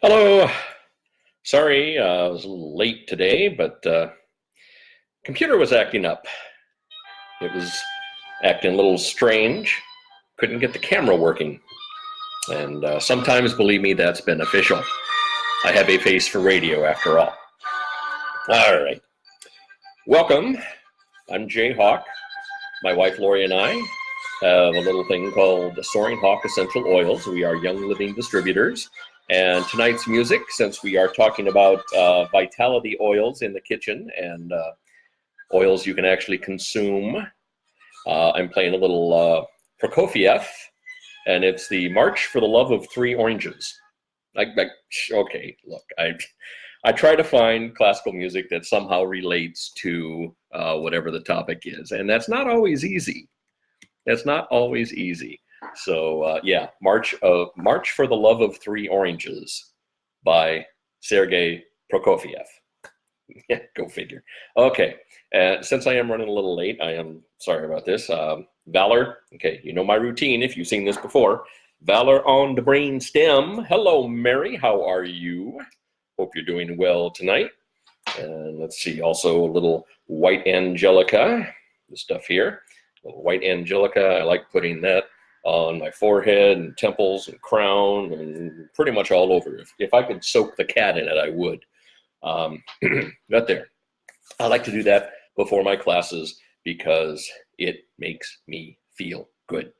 Hello. Sorry, I was a little late today, but computer was acting up. It was acting a little strange. Couldn't get the camera working. And sometimes, believe me, that's beneficial. I have a face for radio after all. All right. Welcome. I'm Jay Hawk. My wife Lori and I have a little thing called Soaring Hawk Essential Oils. We are Young Living distributors. And tonight's music, since we are talking about vitality oils in the kitchen and oils you can actually consume, I'm playing a little Prokofiev, and it's the March for the Love of Three Oranges. Okay, look, I try to find classical music that somehow relates to whatever the topic is, and that's not always easy. That's not always easy. So yeah, March for the Love of Three Oranges by Sergei Prokofiev. Yeah, go figure. Okay, since I am running a little late, I am sorry about this. Valor, okay, you know my routine if you've seen this before. Valor on the brain stem. Hello, Mary, how are you? Hope you're doing well tonight. And let's see, also a little white angelica, the stuff here. A little white angelica, I like putting that on my forehead and temples and crown and pretty much all over. If I could soak the cat in it, I would. Right there. I like to do that before my classes because it makes me feel good.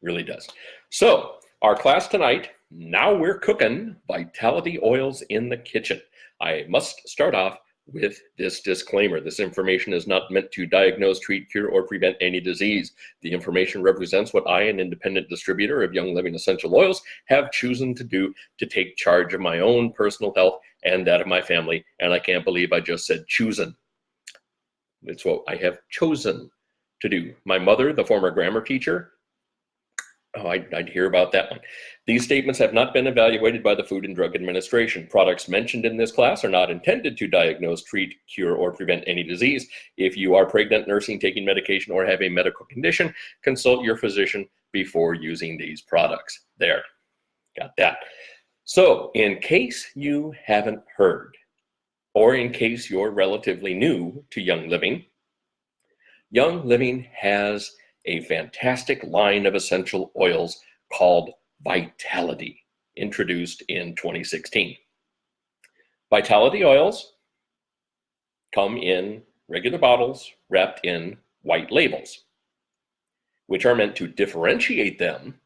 Really does. So our class tonight, now we're cooking vitality oils in the kitchen. I must start off with this disclaimer. This information is not meant to diagnose, treat, cure, or prevent any disease. The information represents what I, an independent distributor of Young Living essential oils, have chosen to do to take charge of my own personal health and that of my family. And I can't believe I just said chosen. It's what I have chosen to do. My mother, the former grammar teacher, oh, I'd hear about that one. These statements have not been evaluated by the Food and Drug Administration. Products mentioned in this class are not intended to diagnose, treat, cure, or prevent any disease. If you are pregnant, nursing, taking medication, or have a medical condition, consult your physician before using these products. There, got that. So, in case you haven't heard, or in case you're relatively new to Young Living has a fantastic line of essential oils called Vitality, introduced in 2016. Vitality oils come in regular bottles wrapped in white labels, which are meant to differentiate them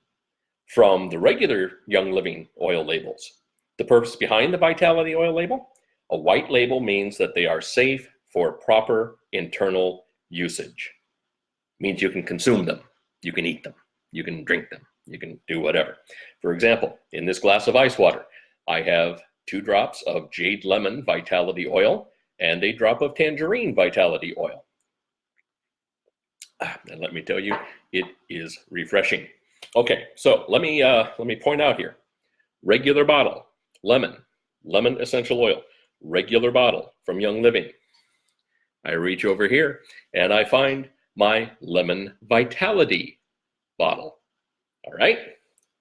from the regular Young Living oil labels. The purpose behind the Vitality oil label? A white label means that they are safe for proper internal usage. Means you can consume them, you can eat them, you can drink them, you can do whatever. For example, in this glass of ice water, I have 2 drops of jade lemon vitality oil and a drop of tangerine vitality oil. And let me tell you, it is refreshing. Okay, so let me point out here. Regular bottle, lemon essential oil, regular bottle from Young Living. I reach over here and I find my lemon vitality bottle. All right,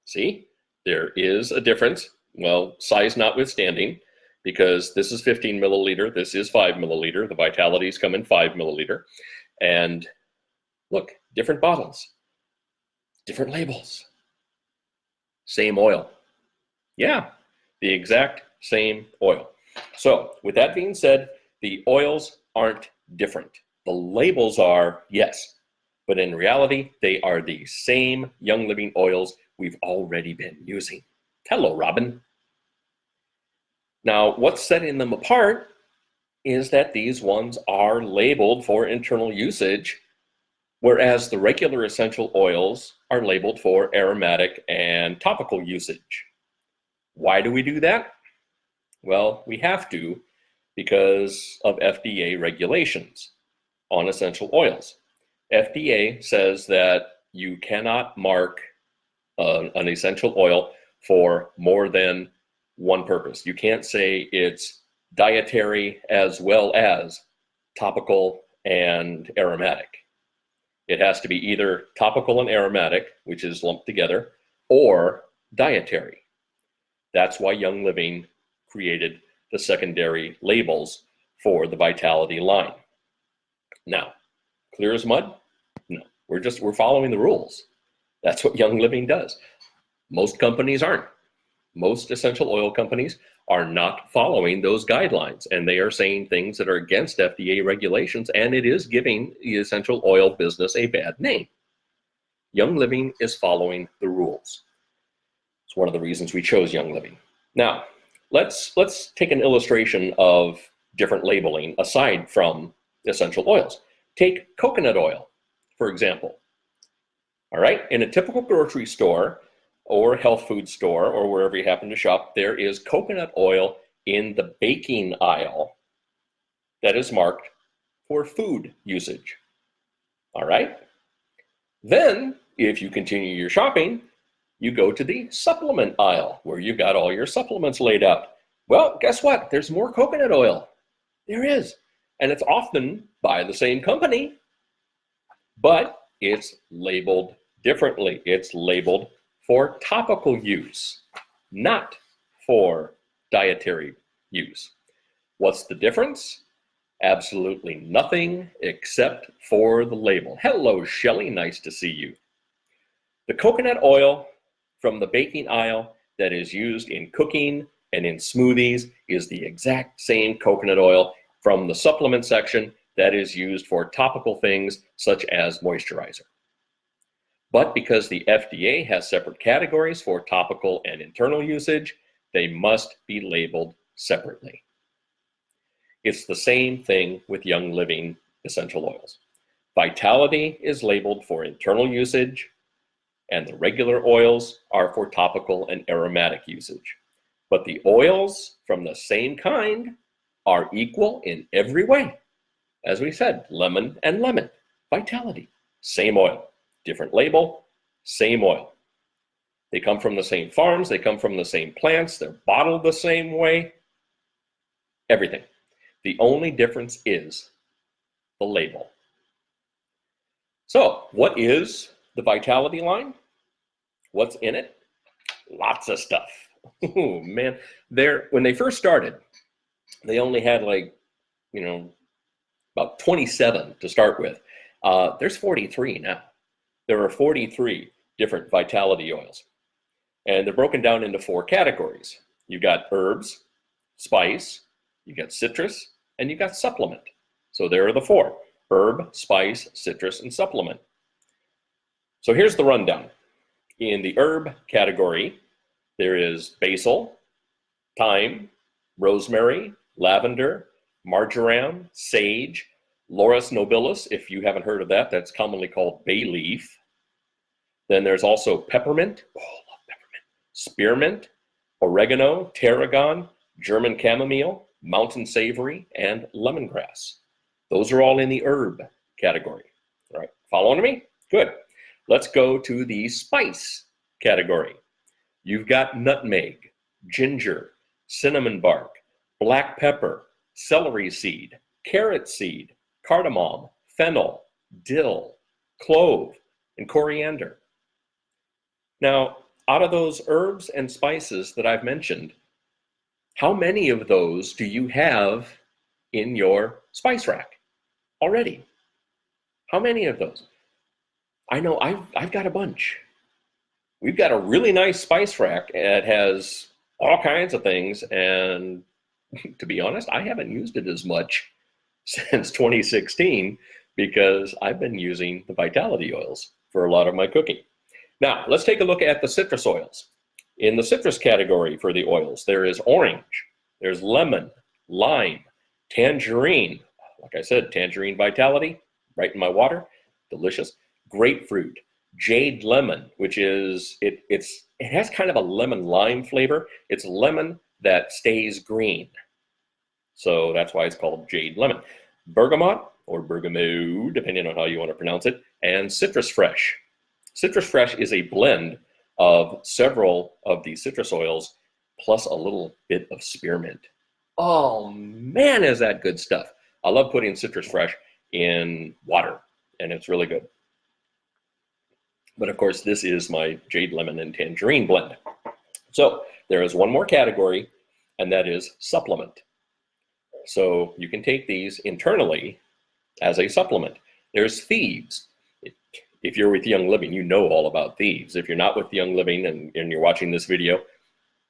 see, there is a difference. Well, size notwithstanding, because this is 15 milliliter, this is 5 milliliter. The vitalities come in 5 milliliter. And look, different bottles, different labels, same oil. Yeah, the exact same oil. So with that being said, the oils aren't different. The labels are, yes, but in reality, they are the same Young Living oils we've already been using. Hello, Robin. Now, what's setting them apart is that these ones are labeled for internal usage, whereas the regular essential oils are labeled for aromatic and topical usage. Why do we do that? Well, we have to because of FDA regulations on essential oils. FDA says that you cannot mark an essential oil for more than one purpose. You can't say it's dietary as well as topical and aromatic. It has to be either topical and aromatic, which is lumped together, or dietary. That's why Young Living created the secondary labels for the Vitality line. Now, clear as mud? No, we're following the rules. That's what Young Living does. Most companies aren't. Most essential oil companies are not following those guidelines, and they are saying things that are against FDA regulations, and it is giving the essential oil business a bad name. Young Living is following the rules. It's one of the reasons we chose Young Living. Now, let's take an illustration of different labeling aside from essential oils. Take coconut oil, for example. All right, in a typical grocery store or health food store or wherever you happen to shop, there is coconut oil in the baking aisle that is marked for food usage. All right, then if you continue your shopping, you go to the supplement aisle where you've got all your supplements laid out. Well, guess what? There's more coconut oil. There is. And it's often by the same company, but it's labeled differently. It's labeled for topical use, not for dietary use. What's the difference? Absolutely nothing except for the label. Hello, Shelley. Nice to see you. The coconut oil from the baking aisle that is used in cooking and in smoothies is the exact same coconut oil from the supplement section that is used for topical things such as moisturizer. But because the FDA has separate categories for topical and internal usage, they must be labeled separately. It's the same thing with Young Living essential oils. Vitality is labeled for internal usage, and the regular oils are for topical and aromatic usage. But the oils from the same kind are equal in every way. As we said, lemon and lemon, Vitality, same oil, different label, same oil. They come from the same farms, they come from the same plants, they're bottled the same way, everything. The only difference is the label. So, what is the Vitality line? What's in it? Lots of stuff. Oh man, when they first started, they only had about 27 to start with. There's 43 now. There are 43 different Vitality oils, and they're broken down into 4 categories. You've got herbs, spice, you've got citrus, and you've got supplement. So there are the 4: herb, spice, citrus, and supplement. So here's the rundown. In the herb category, there is basil, thyme, rosemary, lavender, marjoram, sage, Laurus nobilis. If you haven't heard of that, that's commonly called bay leaf. Then there's also peppermint. Oh, I love peppermint. Spearmint, oregano, tarragon, German chamomile, mountain savory, and lemongrass. Those are all in the herb category. All right, following me? Good. Let's go to the spice category. You've got nutmeg, ginger, cinnamon bark, black pepper, celery seed, carrot seed, cardamom, fennel, dill, clove, and coriander. Now, out of those herbs and spices that I've mentioned, how many of those do you have in your spice rack already? How many of those? I know I've got a bunch. We've got a really nice spice rack that has all kinds of things, and to be honest, I haven't used it as much since 2016 because I've been using the Vitality oils for a lot of my cooking. Now, let's take a look at the citrus oils. In the citrus category for the oils, there is orange, there's lemon, lime, tangerine. Like I said, tangerine Vitality, right in my water, delicious. Grapefruit, jade lemon, which is, it has kind of a lemon lime flavor. It's lemon that stays green. So that's why it's called jade lemon. Bergamot or bergamot, depending on how you want to pronounce it, and citrus fresh. Citrus fresh is a blend of several of the citrus oils plus a little bit of spearmint. Oh man, is that good stuff. I love putting citrus fresh in water, and it's really good. But of course, this is my jade lemon and tangerine blend. So there is one more category, and that is supplement. So you can take these internally as a supplement. There's thieves. If you're with Young Living, you know all about thieves. If you're not with Young Living and you're watching this video,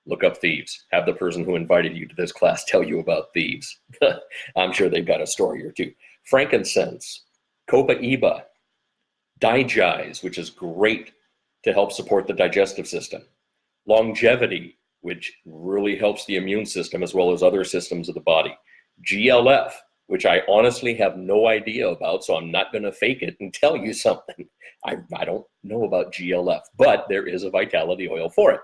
look up thieves. Have the person who invited you to this class tell you about thieves. I'm sure they've got a story or two. Frankincense, copaiba, digize, which is great to help support the digestive system. Longevity, which really helps the immune system as well as other systems of the body. GLF, which I honestly have no idea about, so I'm not going to fake it and tell you something. I don't know about GLF, but there is a vitality oil for it.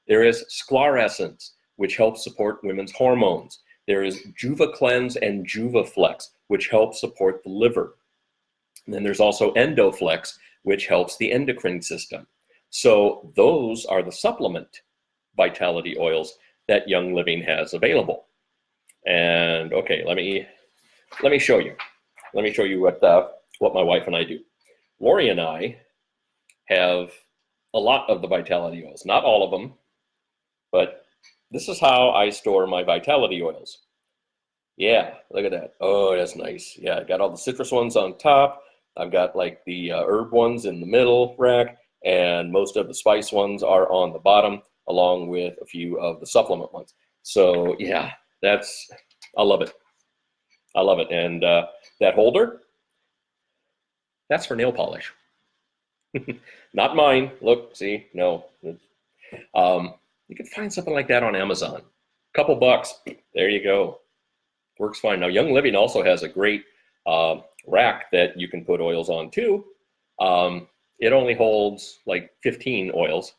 There is sclarescence, which helps support women's hormones. There is Juva Cleanse and Juva Flex, which helps support the liver. And then there's also Endoflex, which helps the endocrine system. So those are the supplement vitality oils that Young Living has available. And okay, let me show you. Let me show you what my wife and I do. Lori and I have a lot of the vitality oils, not all of them, but this is how I store my vitality oils. Yeah, look at that. Oh, that's nice. Yeah, I got all the citrus ones on top. I've got like the herb ones in the middle rack, and most of the spice ones are on the bottom, along with a few of the supplement ones. So yeah, I love it. I love it. And that holder, that's for nail polish. Not mine. Look, see, no. You can find something like that on Amazon. Couple bucks, there you go. Works fine. Now, Young Living also has a great rack that you can put oils on too. It only holds like 15 oils.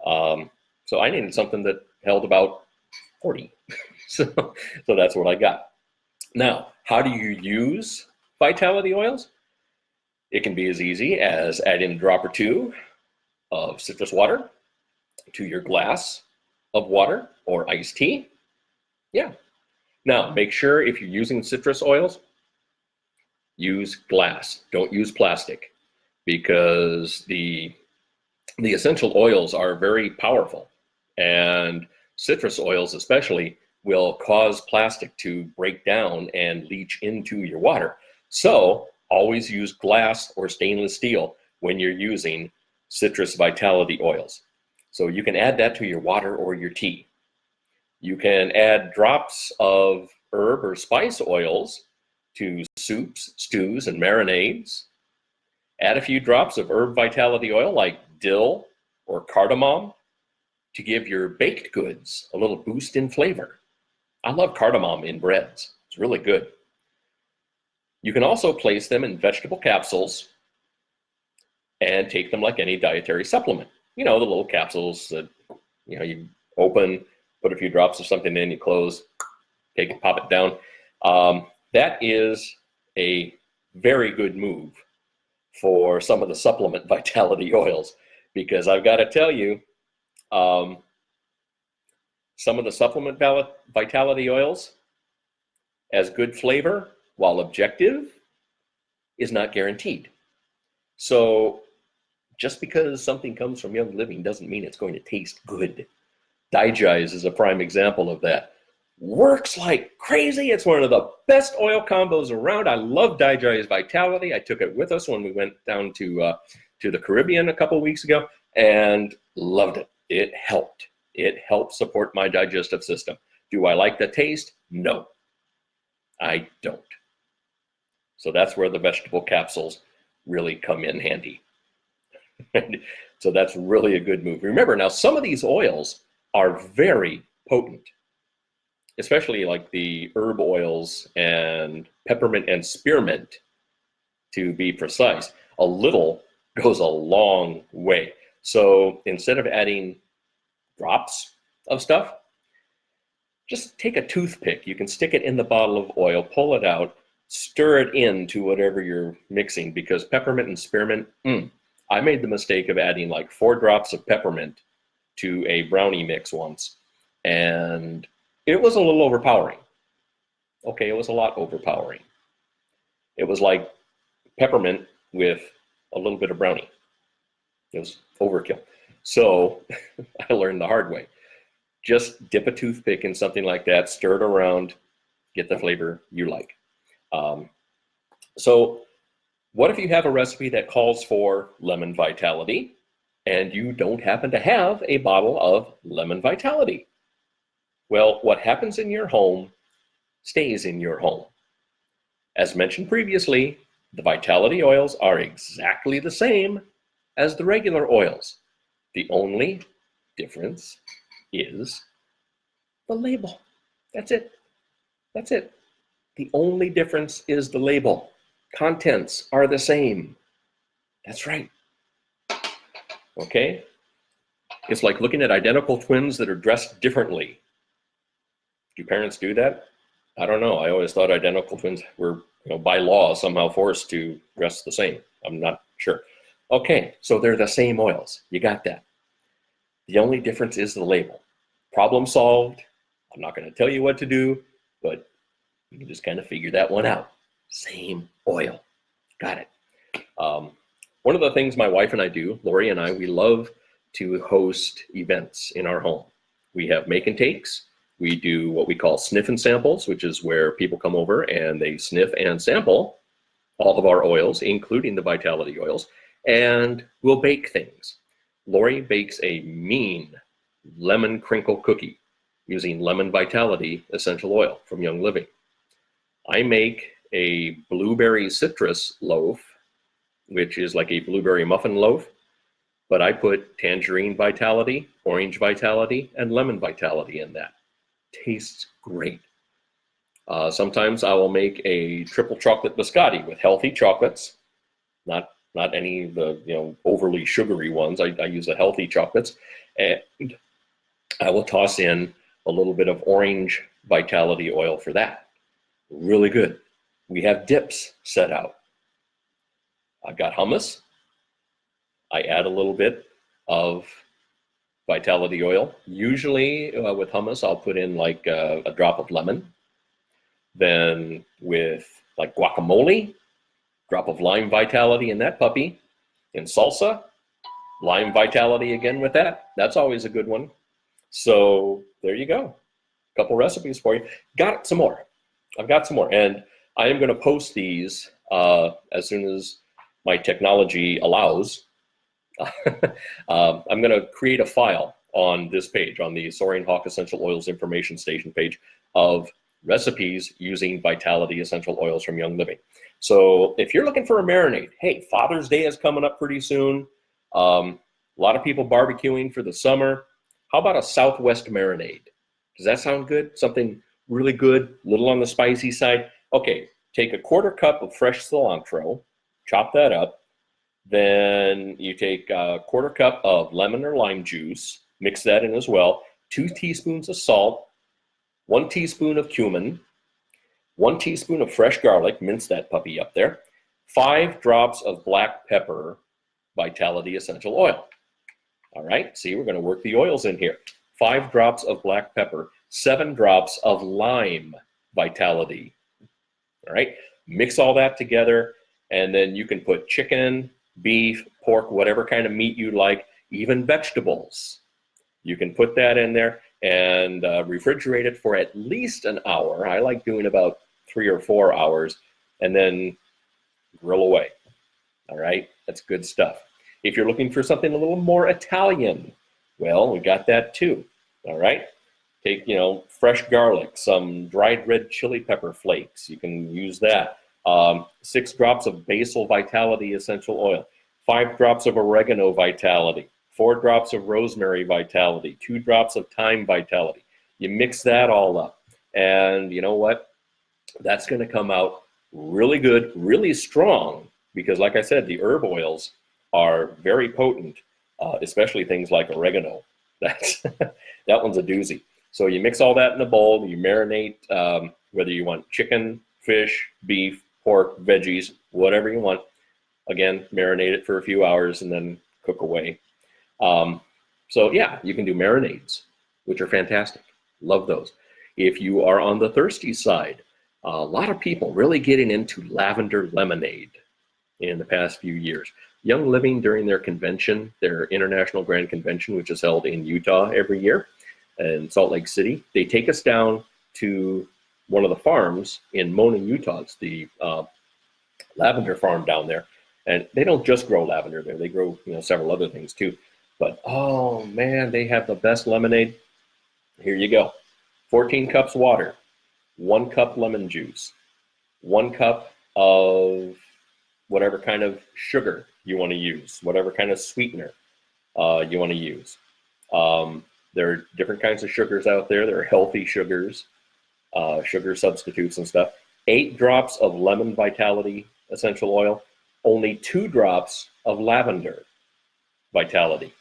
So I needed something that held about 40. so that's what I got. Now, how do you use vitality oils? It can be as easy as adding a drop or two of citrus water to your glass of water or iced tea. Yeah. Now, make sure if you're using citrus oils, use glass. Don't use plastic, because the essential oils are very powerful, and citrus oils especially will cause plastic to break down and leach into your water. So always use glass or stainless steel when you're using citrus vitality oils. So you can add that to your water or your tea. You can add drops of herb or spice oils to soups, stews, and marinades. Add a few drops of herb vitality oil like dill or cardamom to give your baked goods a little boost in flavor. I love cardamom in breads. It's really good. You can also place them in vegetable capsules and take them like any dietary supplement. You know, the little capsules that, you know, you open, put a few drops of something in, you close, take it, pop it down. That is a very good move for some of the supplement vitality oils, because I've got to tell you, some of the supplement vitality oils, as good flavor while objective, is not guaranteed. So just because something comes from Young Living doesn't mean it's going to taste good. Digize is a prime example of that. Works like crazy. It's one of the best oil combos around. I love Digize Vitality. I took it with us when we went down to the Caribbean a couple weeks ago and loved it. It helped. It helped support my digestive system. Do I like the taste? No, I don't. So that's where the vegetable capsules really come in handy. So that's really a good move. Remember, now some of these oils are very potent, especially like the herb oils and peppermint and spearmint, to be precise. A little goes a long way. So instead of adding drops of stuff, just take a toothpick. You can stick it in the bottle of oil, pull it out, stir it into whatever you're mixing, because peppermint and spearmint, I made the mistake of adding like 4 drops of peppermint to a brownie mix once, and it was a little overpowering. Okay, it was a lot overpowering. It was like peppermint with a little bit of brownie. It was overkill. So I learned the hard way. Just dip a toothpick in something like that, stir it around, get the flavor you like. So what if you have a recipe that calls for lemon vitality and you don't happen to have a bottle of lemon vitality? Well, what happens in your home stays in your home. As mentioned previously, the vitality oils are exactly the same as the regular oils. The only difference is the label. That's it. That's it. The only difference is the label. Contents are the same. That's right. Okay? It's like looking at identical twins that are dressed differently. Do parents do that? I don't know. I always thought identical twins were, by law, somehow forced to dress the same. I'm not sure. Okay, so they're the same oils. You got that. The only difference is the label. Problem solved. I'm not going to tell you what to do, but you can just kind of figure that one out. Same oil. Got it. One of the things my wife and I do, Lori and I, we love to host events in our home. We have make and takes. We do what we call sniff and samples, which is where people come over and they sniff and sample all of our oils, including the vitality oils, and we'll bake things. Lori bakes a mean lemon crinkle cookie using lemon vitality essential oil from Young Living. I make a blueberry citrus loaf, which is like a blueberry muffin loaf, but I put tangerine vitality, orange vitality, and lemon vitality in that. Tastes great. Sometimes I will make a triple chocolate biscotti with healthy chocolates, not any of the overly sugary ones. I use the healthy chocolates, and I will toss in a little bit of orange vitality oil for that. Really good. We have dips set out. I've got hummus. I add a little bit of vitality oil. Usually with hummus, I'll put in like a drop of lemon. Then with like guacamole, drop of lime vitality in that puppy. In salsa, lime vitality again with that. That's always a good one. So there you go. A couple recipes for you. Got some more. I've got some more. And I am going to post these as soon as my technology allows. I'm going to create a file on this page, on the Soaring Hawk Essential Oils Information Station page, of recipes using vitality essential oils from Young Living. So if you're looking for a marinade, hey, Father's Day is coming up pretty soon. A lot of people barbecuing for the summer. How about a Southwest marinade? Does that sound good? Something really good, a little on the spicy side. Okay, take a quarter cup of fresh cilantro, chop that up. Then you take a quarter cup of lemon or lime juice, mix that in as well. 2 teaspoons of salt, 1 teaspoon of cumin, 1 teaspoon of fresh garlic, mince that puppy up there, 5 drops of black pepper vitality essential oil. All right, see, we're going to work the oils in here. 5 drops of black pepper, 7 drops of lime vitality. All right, mix all that together, and then you can put chicken, beef, pork, whatever kind of meat you like, even vegetables. You can put that in there and refrigerate it for at least an hour. I like doing about 3 or 4 hours, and then grill away. All right, that's good stuff. If you're looking for something a little more Italian, well, we got that too. All right, take fresh garlic, some dried red chili pepper flakes. You can use that. 6 drops of basil vitality essential oil, 5 drops of oregano vitality, 4 drops of rosemary vitality, 2 drops of thyme vitality. You mix that all up, and you know what? That's going to come out really good, really strong, because like I said, the herb oils are very potent, especially things like oregano. That's that one's a doozy. So you mix all that in a bowl, you marinate, whether you want chicken, fish, beef, pork, veggies, whatever you want. Again, marinate it for a few hours and then cook away. So yeah, you can do marinades, which are fantastic. Love those. If you are on the thirsty side, a lot of people really getting into lavender lemonade in the past few years. Young Living, during their convention, their International Grand Convention, which is held in Utah every year, in Salt Lake City. They take us down to one of the farms in Mona, Utah. It's the lavender farm down there. And they don't just grow lavender there. They grow, several other things too. But, oh man, they have the best lemonade. Here you go. 14 cups water, 1 cup lemon juice, 1 cup of whatever kind of sugar you want to use, whatever kind of sweetener you want to use. There are different kinds of sugars out there. There are healthy sugars, sugar substitutes and stuff. 8 drops of lemon vitality essential oil, only 2 drops of lavender vitality.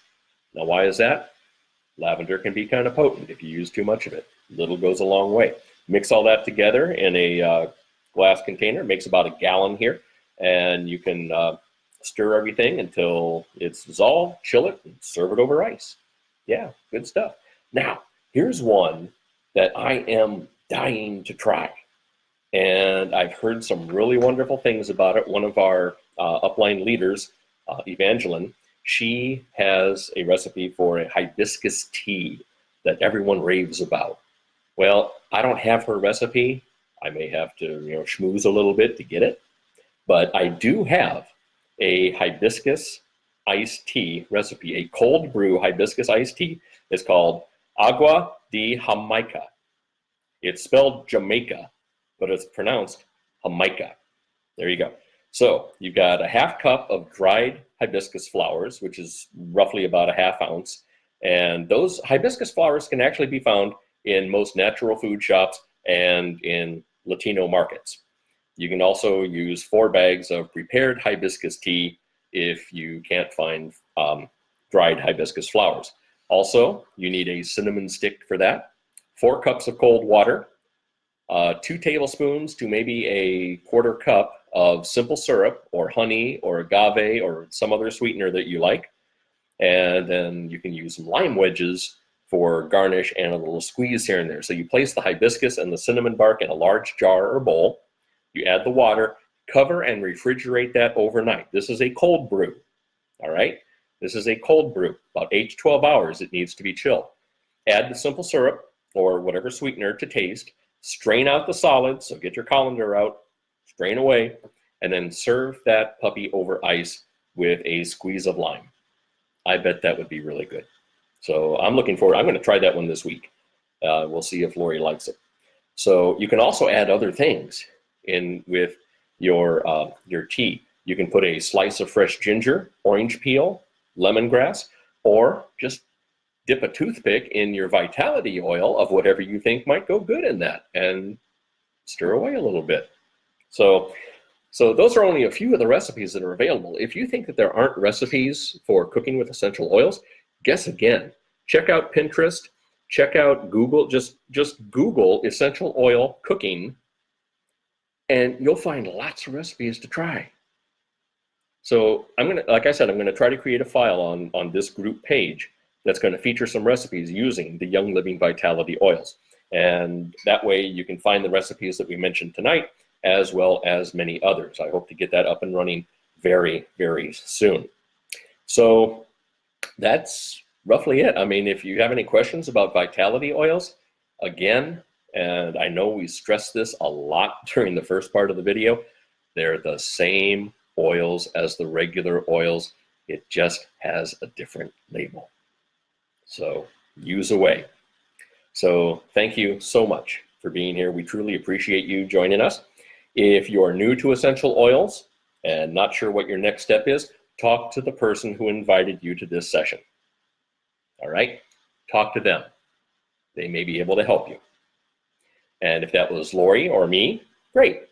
Now, why is that? Lavender can be kind of potent if you use too much of it. Little goes a long way. Mix all that together in a glass container. It makes about a gallon here, and you can stir everything until it's dissolved, chill it, and serve it over ice. Yeah, good stuff. Now, here's one that I am dying to try, and I've heard some really wonderful things about it. One of our upline leaders, Evangeline, she has a recipe for a hibiscus tea that everyone raves about. Well, I don't have her recipe. I may have to, schmooze a little bit to get it, but I do have a hibiscus iced tea recipe, a cold brew hibiscus iced tea. It's called Agua de Jamaica. It's spelled Jamaica, but it's pronounced Jamaica. There you go. So you've got a 1/2 cup of dried hibiscus flowers, which is roughly about a 1/2 ounce. And those hibiscus flowers can actually be found in most natural food shops and in Latino markets. You can also use 4 bags of prepared hibiscus tea if you can't find dried hibiscus flowers. Also, you need a cinnamon stick for that, 4 cups of cold water, 2 tablespoons to maybe a 1/4 cup of simple syrup or honey or agave or some other sweetener that you like. And then you can use some lime wedges for garnish and a little squeeze here and there. So you place the hibiscus and the cinnamon bark in a large jar or bowl. You add the water, cover and refrigerate that overnight. This is a cold brew, all right? This is a cold brew. About 8 to 12 hours it needs to be chilled. Add the simple syrup or whatever sweetener to taste. Strain out the solids, so get your colander out, strain away, and then serve that puppy over ice with a squeeze of lime. I bet that would be really good. So I'm looking forward. I'm going to try that one this week. We'll see if Lori likes it. So you can also add other things in with your tea. You can put a slice of fresh ginger, orange peel, lemongrass, or just dip a toothpick in your vitality oil of whatever you think might go good in that and stir away a little bit. So those are only a few of the recipes that are available. If you think that there aren't recipes for cooking with essential oils, guess again. Check out Pinterest, check out Google, just Google essential oil cooking, and you'll find lots of recipes to try. So like I said, I'm gonna try to create a file on this group page that's going to feature some recipes using the Young Living Vitality oils. And that way you can find the recipes that we mentioned tonight, as well as many others. I hope to get that up and running very, very soon. So that's roughly it. I mean, if you have any questions about vitality oils, again, and I know we stressed this a lot during the first part of the video, they're the same oils as the regular oils. It just has a different label. So use away. So thank you so much for being here. We truly appreciate you joining us. If you are new to essential oils and not sure what your next step is, talk to the person who invited you to this session. All right? Talk to them. They may be able to help you. And if that was Lori or me, great.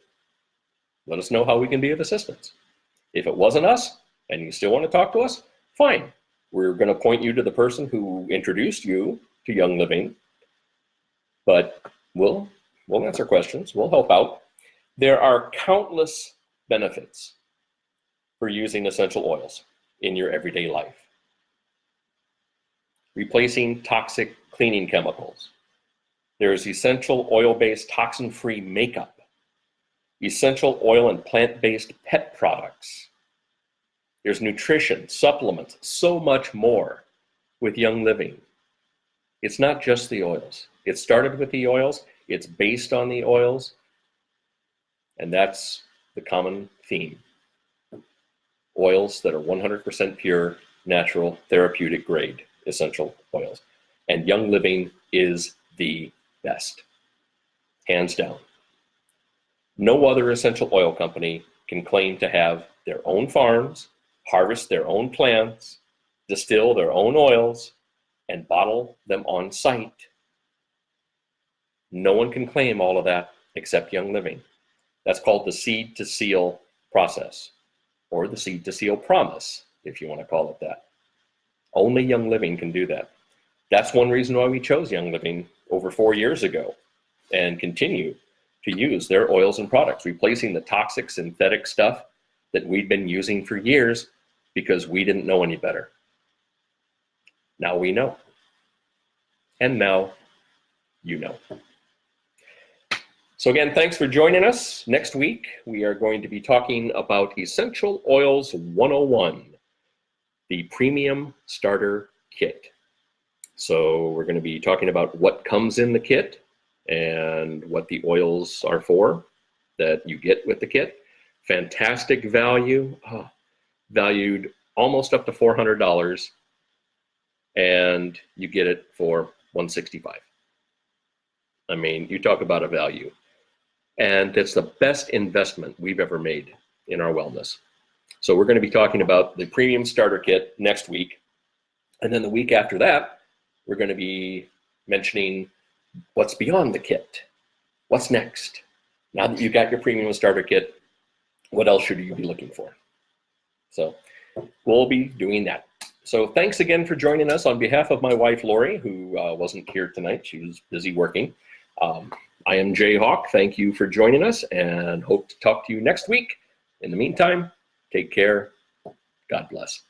Let us know how we can be of assistance. If it wasn't us and you still want to talk to us, fine. We're going to point you to the person who introduced you to Young Living, but we'll answer questions. We'll help out. There are countless benefits for using essential oils in your everyday life. Replacing toxic cleaning chemicals. There's essential oil-based toxin-free makeup, essential oil and plant-based pet products. There's nutrition, supplements, so much more with Young Living. It's not just the oils. It started with the oils. It's based on the oils. And that's the common theme. Oils that are 100% pure, natural, therapeutic grade essential oils. And Young Living is the best, hands down. No other essential oil company can claim to have their own farms, harvest their own plants, distill their own oils, and bottle them on site. No one can claim all of that except Young Living. That's called the seed to seal process, or the seed to seal promise, if you want to call it that. Only Young Living can do that. That's one reason why we chose Young Living over 4 years ago and continue to use their oils and products, replacing the toxic synthetic stuff that we'd been using for years because we didn't know any better. Now we know. And now you know. So again, thanks for joining us. Next week, we are going to be talking about Essential Oils 101, the Premium Starter Kit. So we're going to be talking about what comes in the kit and what the oils are for that you get with the kit. Fantastic value, valued almost up to $400, and you get it for $165. I mean, you talk about a value. And it's the best investment we've ever made in our wellness. So we're going to be talking about the Premium Starter Kit next week. And then the week after that, we're going to be mentioning what's beyond the kit. What's next? Now that you've got your Premium Starter Kit, what else should you be looking for? So we'll be doing that. So thanks again for joining us on behalf of my wife, Lori, who wasn't here tonight. She was busy working. I am Jay Hawk. Thank you for joining us and hope to talk to you next week. In the meantime, take care. God bless.